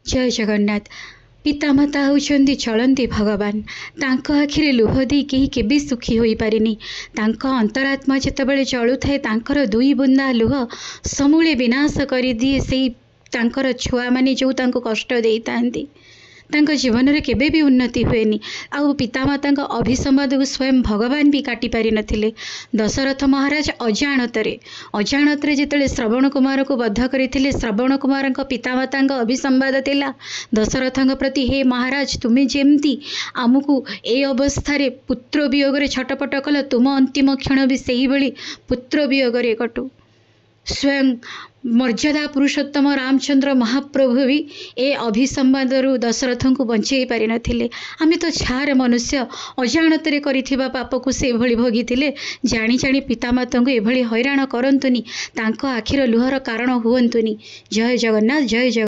जय जगन्नाथ। पितामाता होउछन्ति चलन्ति भगवान। तांको आखिरे लुह देई केही केबे सुखी होई पारिनी। तांको अंतरात्मा जेतेबेले चलुथाए तांकर दुई बुंदा लुह समूले विनाश करिदिए सेई तांकर छुआ माने जो तांको कष्ट देइतांती। तांको जीवन रे केबे भी उन्नति हुएनी। आउ पितामाता अभिसंवाद को स्वयं भगवान भी काटी पारि नथिले। दशरथ महाराज अजाणतरे जेतेले श्रवण कुमार को बद्ध करथिले, श्रवण कुमार पितामाता अभिसंवाद थिला दशरथ प्रति, हे महाराज तुमे जेमती आमको ए अवस्था रे पुत्र वियोग रे छटपट कल, तुम अंतिम क्षण भी सेही भली पुत्र वियोग रे कटु। स्वयं मर्यादा पुरुषोत्तम रामचंद्र महाप्रभु भी ए अभिसंवादरू दशरथ को बंचई पारि नथिले। आमे तो छार मनुष्य अजाणतरे करिथिबा पाप को से भली भोगिथिले। जानी जानी पितामाता को एभली हैरान करंतुनी, तांको आखिर लुहर कारण हुअंतुनी। जय जगन्नाथ, जय जगन्नाथ।